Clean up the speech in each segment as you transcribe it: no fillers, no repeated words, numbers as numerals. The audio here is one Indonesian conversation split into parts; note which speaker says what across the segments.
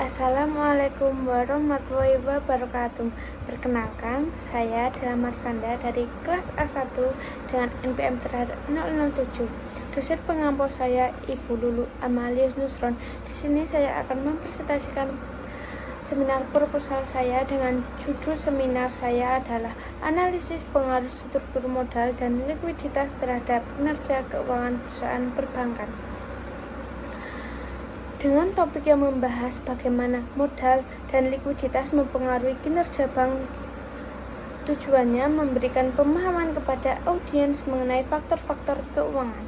Speaker 1: Assalamualaikum warahmatullahi wabarakatuh. Perkenalkan, saya Dela Marsanda dari kelas A1 dengan NPM terhadap 007. Dosen pengampu saya Ibu Lulu Amalia Nusron. Di sini saya akan mempresentasikan seminar proposal saya dengan judul seminar saya adalah Analisis Pengaruh Struktur Modal dan Likuiditas terhadap Kinerja Keuangan Perusahaan Perbankan. Dengan topik yang membahas bagaimana modal dan likuiditas mempengaruhi kinerja bank, tujuannya memberikan pemahaman kepada audiens mengenai faktor-faktor keuangan,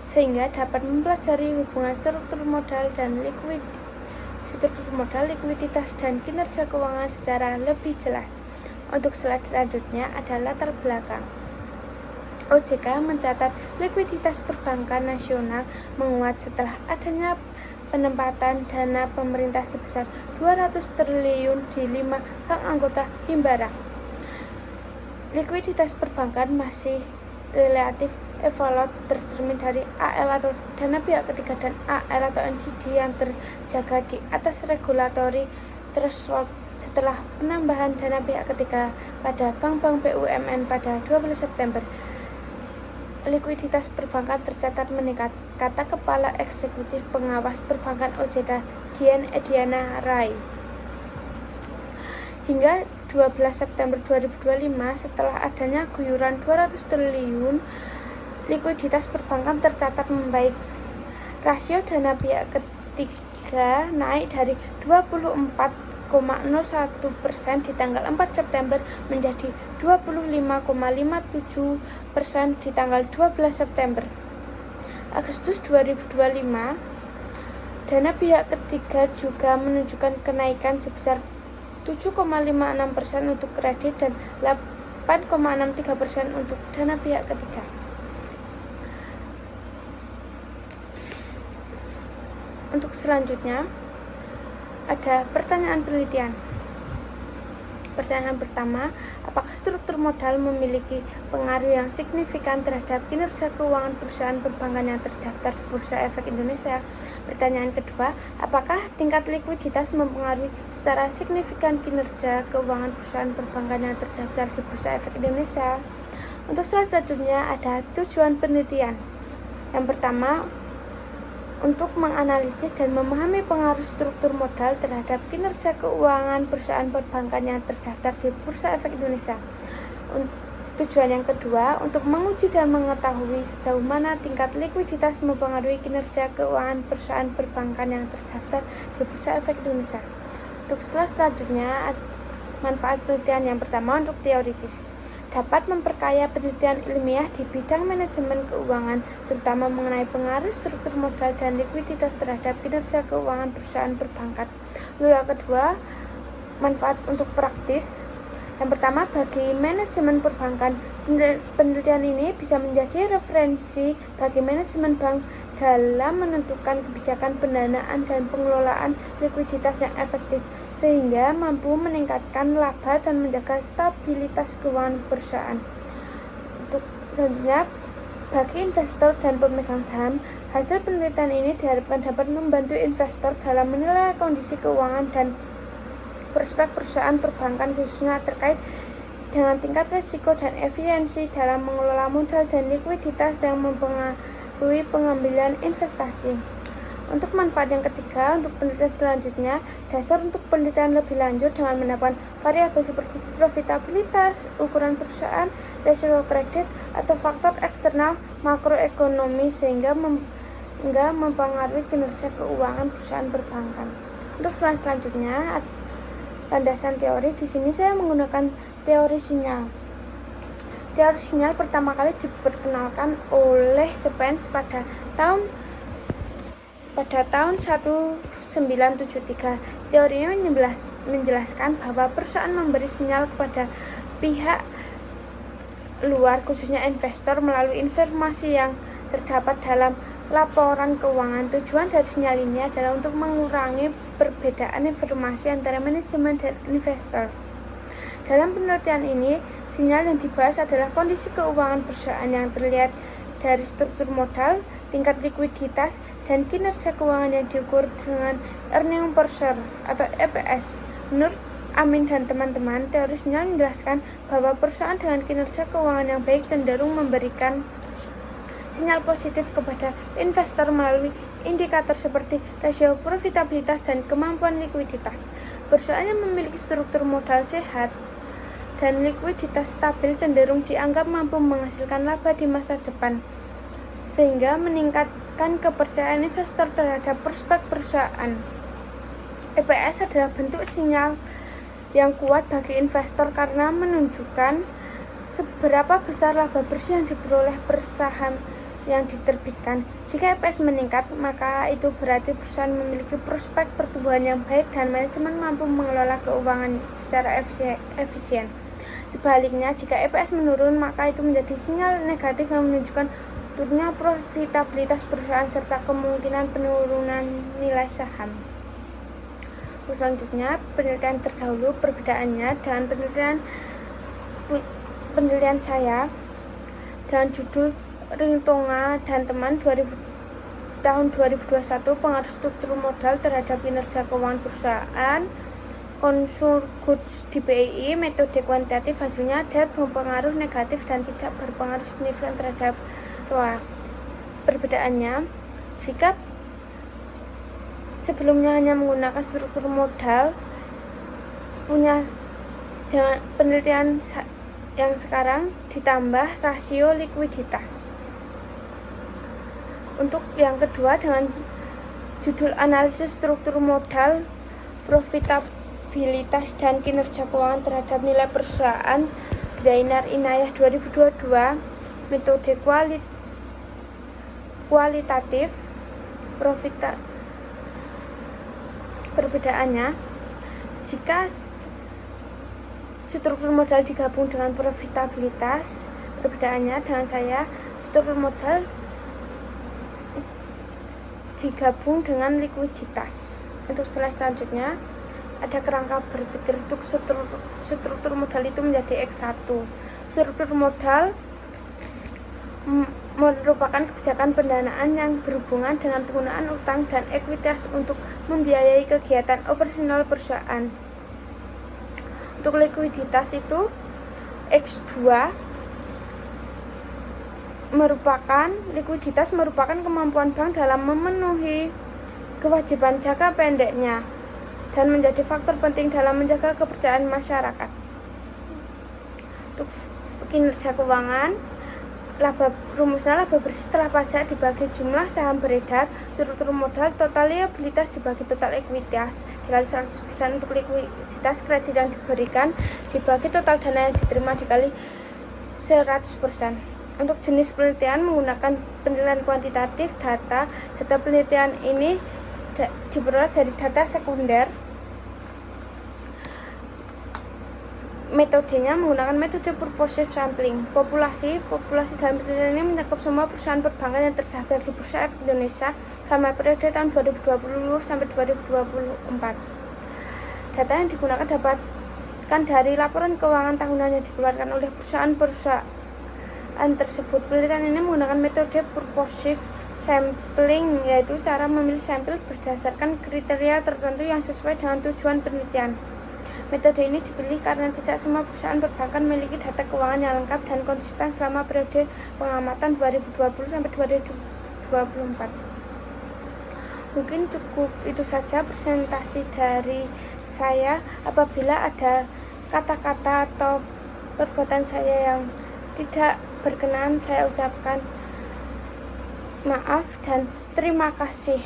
Speaker 1: sehingga dapat mempelajari hubungan struktur modal, likuiditas, dan kinerja keuangan secara lebih jelas. Untuk slide selanjutnya adalah latar belakang. OJK mencatat likuiditas perbankan nasional menguat setelah adanya penempatan dana pemerintah sebesar 200 triliun di 5 bank anggota Himbara. Likuiditas perbankan masih relatif evaluat tercermin dari AL atau dana pihak ketiga dan AL atau NCD yang terjaga di atas regulatory threshold setelah penambahan dana pihak ketiga pada bank-bank BUMN pada 12 September. Likuiditas perbankan tercatat meningkat, kata Kepala Eksekutif Pengawas Perbankan OJK Dian Ediana Rai. Hingga 12 September 2025, setelah adanya guyuran 200 triliun, likuiditas perbankan tercatat membaik. Rasio dana pihak ketiga naik dari 24,01% di tanggal 4 September menjadi 25,57% di tanggal 12 September. Agustus 2025, dana pihak ketiga juga menunjukkan kenaikan sebesar 7,56% untuk kredit dan 8,63% untuk dana pihak ketiga. Untuk selanjutnya ada pertanyaan penelitian. Pertanyaan pertama, apakah struktur modal memiliki pengaruh yang signifikan terhadap kinerja keuangan perusahaan perbankan yang terdaftar di Bursa Efek Indonesia? Pertanyaan kedua, apakah tingkat likuiditas mempengaruhi secara signifikan kinerja keuangan perusahaan perbankan yang terdaftar di Bursa Efek Indonesia? Untuk selanjutnya ada tujuan penelitian. Yang pertama, untuk menganalisis dan memahami pengaruh struktur modal terhadap kinerja keuangan perusahaan perbankan yang terdaftar di Bursa Efek Indonesia. Tujuan yang kedua, untuk menguji dan mengetahui sejauh mana tingkat likuiditas mempengaruhi kinerja keuangan perusahaan perbankan yang terdaftar di Bursa Efek Indonesia. Untuk slide selanjutnya, manfaat penelitian yang pertama untuk teoritis. Dapat memperkaya penelitian ilmiah di bidang manajemen keuangan, terutama mengenai pengaruh struktur modal dan likuiditas terhadap kinerja keuangan perusahaan perbankan. Yang kedua, manfaat untuk praktis. Yang pertama, bagi manajemen perbankan, penelitian ini bisa menjadi referensi bagi manajemen bank dalam menentukan kebijakan pendanaan dan pengelolaan likuiditas yang efektif, sehingga mampu meningkatkan laba dan menjaga stabilitas keuangan perusahaan. Untuk selanjutnya, bagi investor dan pemegang saham, hasil penelitian ini diharapkan dapat membantu investor dalam menilai kondisi keuangan dan prospek perusahaan perbankan, khususnya terkait dengan tingkat risiko dan efisiensi dalam mengelola modal dan likuiditas yang mempengaruhi pengambilan investasi. Untuk manfaat yang ketiga, untuk penelitian selanjutnya, dasar untuk penelitian lebih lanjut dengan menambahkan variabel seperti profitabilitas, ukuran perusahaan, risiko kredit, atau faktor eksternal makroekonomi sehingga mempengaruhi kinerja keuangan perusahaan perbankan. Untuk selanjutnya, landasan teori. Di sini saya menggunakan teori sinyal. Teori sinyal pertama kali diperkenalkan oleh Spence pada tahun 1973. Teori ini menjelaskan bahwa perusahaan memberi sinyal kepada pihak luar, khususnya investor, melalui informasi yang terdapat dalam laporan keuangan. Tujuan dari sinyal ini adalah untuk mengurangi perbedaan informasi antara manajemen dan investor. Dalam penelitian ini, sinyal yang dibahas adalah kondisi keuangan perusahaan yang terlihat dari struktur modal, tingkat likuiditas, dan kinerja keuangan yang diukur dengan earning per share atau EPS. Menurut Amin dan teman-teman, teori sinyal menjelaskan bahwa perusahaan dengan kinerja keuangan yang baik cenderung memberikan sinyal positif kepada investor melalui indikator seperti rasio profitabilitas dan kemampuan likuiditas. Perusahaan yang memiliki struktur modal sehat dan likuiditas stabil cenderung dianggap mampu menghasilkan laba di masa depan, sehingga meningkatkan kepercayaan investor terhadap prospek perusahaan. EPS adalah bentuk sinyal yang kuat bagi investor karena menunjukkan seberapa besar laba bersih yang diperoleh per saham yang diterbitkan. Jika EPS meningkat, maka itu berarti perusahaan memiliki prospek pertumbuhan yang baik dan manajemen mampu mengelola keuangan secara efisien. Sebaliknya, jika EPS menurun, maka itu menjadi sinyal negatif yang menunjukkan turunnya profitabilitas perusahaan serta kemungkinan penurunan nilai saham. Selanjutnya, penelitian terdahulu perbedaannya dengan penelitian saya dengan judul Rintonga dan teman tahun 2021, pengaruh struktur modal terhadap kinerja keuangan perusahaan Consumer Goods di BI, metode kuantitatif. Hasilnya ada berpengaruh negatif dan tidak berpengaruh signifikan terhadap ROA. Perbedaannya, jika sebelumnya hanya menggunakan struktur modal, dengan penelitian yang sekarang ditambah rasio likuiditas. Untuk yang kedua, dengan judul analisis struktur modal, profitabilitas dan kinerja keuangan terhadap nilai perusahaan, Zainar Inayah 2022, metode kualitatif. Perbedaannya, jika struktur modal digabung dengan profitabilitas, perbedaannya dengan saya, struktur modal digabung dengan likuiditas. Untuk slide selanjutnya, ada kerangka berpikir untuk struktur modal itu menjadi X1. Struktur modal merupakan kebijakan pendanaan yang berhubungan dengan penggunaan utang dan ekuitas untuk membiayai kegiatan operasional perusahaan. Untuk likuiditas itu X2 likuiditas merupakan kemampuan bank dalam memenuhi kewajiban jangka pendeknya dan menjadi faktor penting dalam menjaga kepercayaan masyarakat. Untuk kinerja keuangan, rumusnya laba bersih setelah pajak dibagi jumlah saham beredar, struktur modal, total liabilitas dibagi total ekuitas dikali 100%. Untuk likuiditas, kredit yang diberikan dibagi total dana yang diterima dikali 100%. Untuk jenis penelitian menggunakan penilaian kuantitatif data penelitian ini diperoleh dari data sekunder. Metodenya menggunakan metode purposive sampling. Populasi dalam penelitian ini mencakup semua perusahaan perbankan yang terdaftar di Bursa Efek Indonesia selama periode tahun 2020 sampai 2024. Data yang digunakan dapatkan dari laporan keuangan tahunan yang dikeluarkan oleh perusahaan tersebut. Penelitian ini menggunakan metode purposive sampling, yaitu cara memilih sampel berdasarkan kriteria tertentu yang sesuai dengan tujuan penelitian. Metode ini dipilih karena tidak semua perusahaan perbankan memiliki data keuangan yang lengkap dan konsisten selama periode pengamatan 2020 sampai 2024. Mungkin cukup itu saja presentasi dari saya. Apabila ada kata-kata atau perbuatan saya yang tidak berkenan, saya ucapkan maaf dan terima kasih.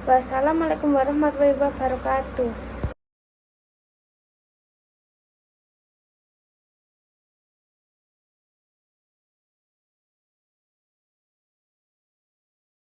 Speaker 1: Wassalamualaikum warahmatullahi wabarakatuh.